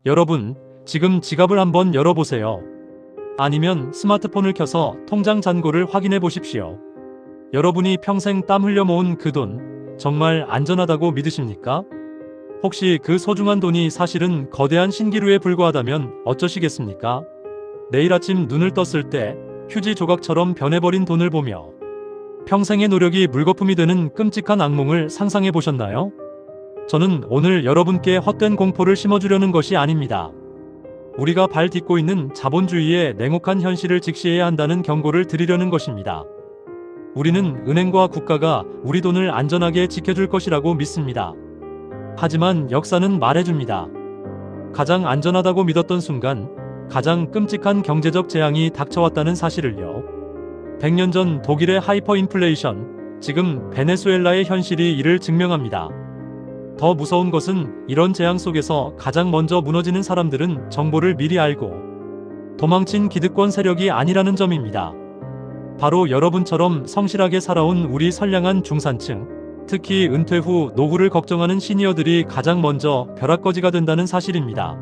여러분, 지금 지갑을 한번 열어보세요. 아니면 스마트폰을 켜서 통장 잔고를 확인해 보십시오. 여러분이 평생 땀 흘려 모은 그 돈, 정말 안전하다고 믿으십니까? 혹시 그 소중한 돈이 사실은 거대한 신기루에 불과하다면 어쩌시겠습니까? 내일 아침 눈을 떴을 때 휴지 조각처럼 변해버린 돈을 보며 평생의 노력이 물거품이 되는 끔찍한 악몽을 상상해 보셨나요? 저는 오늘 여러분께 헛된 공포를 심어주려는 것이 아닙니다. 우리가 발 딛고 있는 자본주의의 냉혹한 현실을 직시해야 한다는 경고를 드리려는 것입니다. 우리는 은행과 국가가 우리 돈을 안전하게 지켜줄 것이라고 믿습니다. 하지만 역사는 말해줍니다. 가장 안전하다고 믿었던 순간 가장 끔찍한 경제적 재앙이 닥쳐왔다는 사실을요. 100년 전 독일의 하이퍼인플레이션, 지금 베네수엘라의 현실이 이를 증명합니다. 더 무서운 것은 이런 재앙 속에서 가장 먼저 무너지는 사람들은 정보를 미리 알고 도망친 기득권 세력이 아니라는 점입니다. 바로 여러분처럼 성실하게 살아온 우리 선량한 중산층, 특히 은퇴 후 노후를 걱정하는 시니어들이 가장 먼저 벼락거지가 된다는 사실입니다.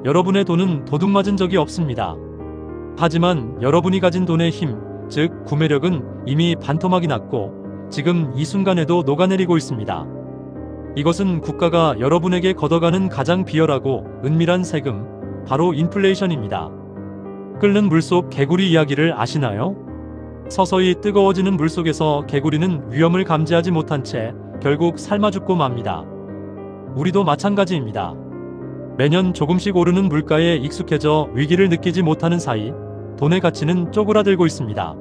여러분의 돈은 도둑맞은 적이 없습니다. 하지만 여러분이 가진 돈의 힘, 즉 구매력은 이미 반토막이 났고 지금 이 순간에도 녹아내리고 있습니다. 이것은 국가가 여러분에게 걷어가는 가장 비열하고 은밀한 세금, 바로 인플레이션입니다. 끓는 물속 개구리 이야기를 아시나요? 서서히 뜨거워지는 물속에서 개구리는 위험을 감지하지 못한 채 결국 삶아 죽고 맙니다. 우리도 마찬가지입니다. 매년 조금씩 오르는 물가에 익숙해져 위기를 느끼지 못하는 사이 돈의 가치는 쪼그라들고 있습니다.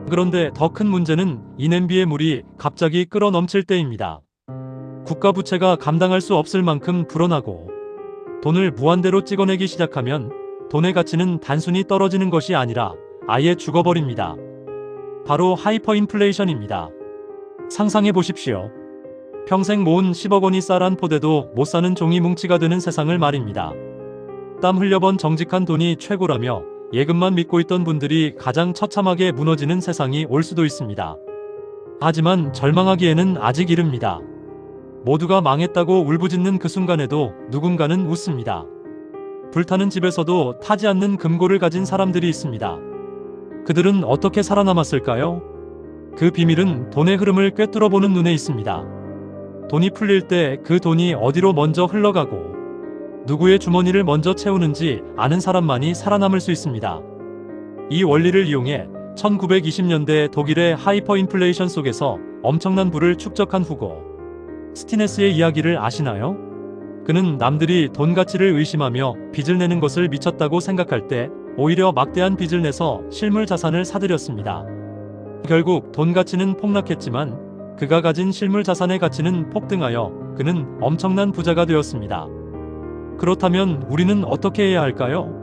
그런데 더 큰 문제는 이 냄비의 물이 갑자기 끓어 넘칠 때입니다. 국가 부채가 감당할 수 없을 만큼 불어나고 돈을 무한대로 찍어내기 시작하면 돈의 가치는 단순히 떨어지는 것이 아니라 아예 죽어버립니다. 바로 하이퍼인플레이션입니다. 상상해 보십시오. 평생 모은 10억 원이 쌀 한 포대도 못 사는 종이 뭉치가 되는 세상을 말입니다. 땀 흘려번 정직한 돈이 최고라며 예금만 믿고 있던 분들이 가장 처참하게 무너지는 세상이 올 수도 있습니다. 하지만 절망하기에는 아직 이릅니다. 모두가 망했다고 울부짖는 그 순간에도 누군가는 웃습니다. 불타는 집에서도 타지 않는 금고를 가진 사람들이 있습니다. 그들은 어떻게 살아남았을까요? 그 비밀은 돈의 흐름을 꿰뚫어 보는 눈에 있습니다. 돈이 풀릴 때 그 돈이 어디로 먼저 흘러가고 누구의 주머니를 먼저 채우는지 아는 사람만이 살아남을 수 있습니다. 이 원리를 이용해 1920년대 독일의 하이퍼인플레이션 속에서 엄청난 부를 축적한 후고 스티네스의 이야기를 아시나요? 그는 남들이 돈 가치를 의심하며 빚을 내는 것을 미쳤다고 생각할 때 오히려 막대한 빚을 내서 실물 자산을 사들였습니다. 결국 돈 가치는 폭락했지만 그가 가진 실물 자산의 가치는 폭등하여 그는 엄청난 부자가 되었습니다. 그렇다면 우리는 어떻게 해야 할까요?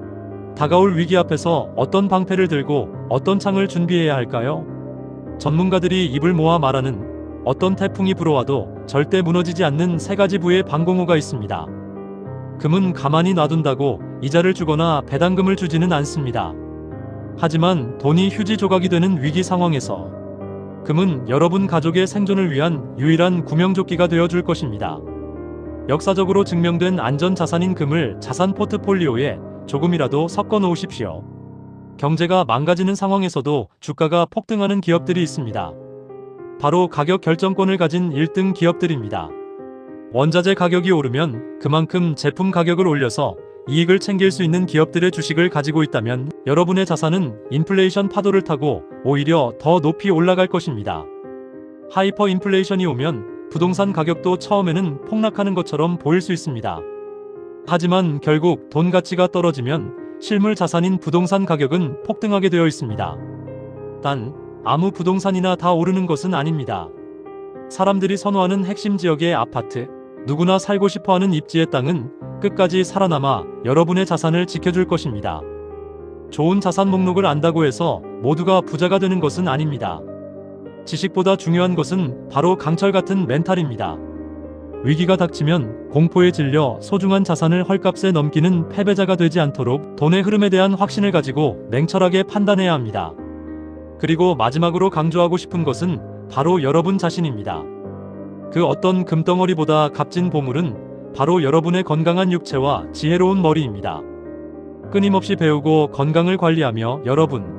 다가올 위기 앞에서 어떤 방패를 들고 어떤 창을 준비해야 할까요? 전문가들이 입을 모아 말하는 어떤 태풍이 불어와도 절대 무너지지 않는 세 가지 부의 방공호가 있습니다. 금은 가만히 놔둔다고 이자를 주거나 배당금을 주지는 않습니다. 하지만 돈이 휴지 조각이 되는 위기 상황에서 금은 여러분 가족의 생존을 위한 유일한 구명조끼가 되어줄 것입니다. 역사적으로 증명된 안전자산인 금을 자산 포트폴리오에 조금이라도 섞어 놓으십시오. 경제가 망가지는 상황에서도 주가가 폭등하는 기업들이 있습니다. 바로 가격 결정권을 가진 1등 기업들입니다. 원자재 가격이 오르면 그만큼 제품 가격을 올려서 이익을 챙길 수 있는 기업들의 주식을 가지고 있다면 여러분의 자산은 인플레이션 파도를 타고 오히려 더 높이 올라갈 것입니다. 하이퍼 인플레이션이 오면 부동산 가격도 처음에는 폭락하는 것처럼 보일 수 있습니다. 하지만 결국 돈 가치가 떨어지면 실물 자산인 부동산 가격은 폭등하게 되어 있습니다. 단, 아무 부동산이나 다 오르는 것은 아닙니다. 사람들이 선호하는 핵심 지역의 아파트, 누구나 살고 싶어하는 입지의 땅은 끝까지 살아남아 여러분의 자산을 지켜줄 것입니다. 좋은 자산 목록을 안다고 해서 모두가 부자가 되는 것은 아닙니다. 지식보다 중요한 것은 바로 강철 같은 멘탈입니다. 위기가 닥치면 공포에 질려 소중한 자산을 헐값에 넘기는 패배자가 되지 않도록 돈의 흐름에 대한 확신을 가지고 냉철하게 판단해야 합니다. 그리고 마지막으로 강조하고 싶은 것은 바로 여러분 자신입니다. 그 어떤 금덩어리보다 값진 보물은 바로 여러분의 건강한 육체와 지혜로운 머리입니다. 끊임없이 배우고 건강을 관리하며 여러분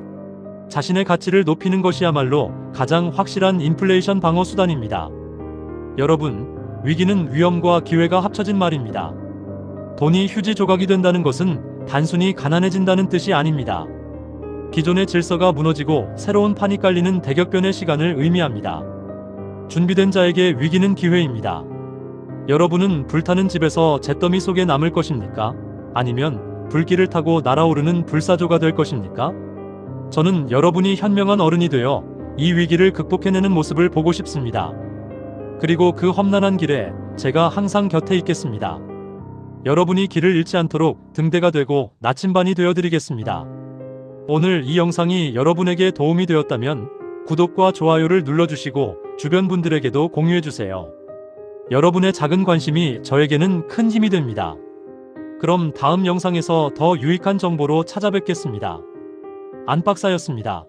자신의 가치를 높이는 것이야말로 가장 확실한 인플레이션 방어 수단입니다. 여러분, 위기는 위험과 기회가 합쳐진 말입니다. 돈이 휴지 조각이 된다는 것은 단순히 가난해진다는 뜻이 아닙니다. 기존의 질서가 무너지고 새로운 판이 깔리는 대격변의 시간을 의미합니다. 준비된 자에게 위기는 기회입니다. 여러분은 불타는 집에서 잿더미 속에 남을 것입니까? 아니면 불길을 타고 날아오르는 불사조가 될 것입니까? 저는 여러분이 현명한 어른이 되어 이 위기를 극복해내는 모습을 보고 싶습니다. 그리고 그 험난한 길에 제가 항상 곁에 있겠습니다. 여러분이 길을 잃지 않도록 등대가 되고 나침반이 되어드리겠습니다. 오늘 이 영상이 여러분에게 도움이 되었다면 구독과 좋아요를 눌러주시고 주변 분들에게도 공유해주세요. 여러분의 작은 관심이 저에게는 큰 힘이 됩니다. 그럼 다음 영상에서 더 유익한 정보로 찾아뵙겠습니다. 안박사였습니다.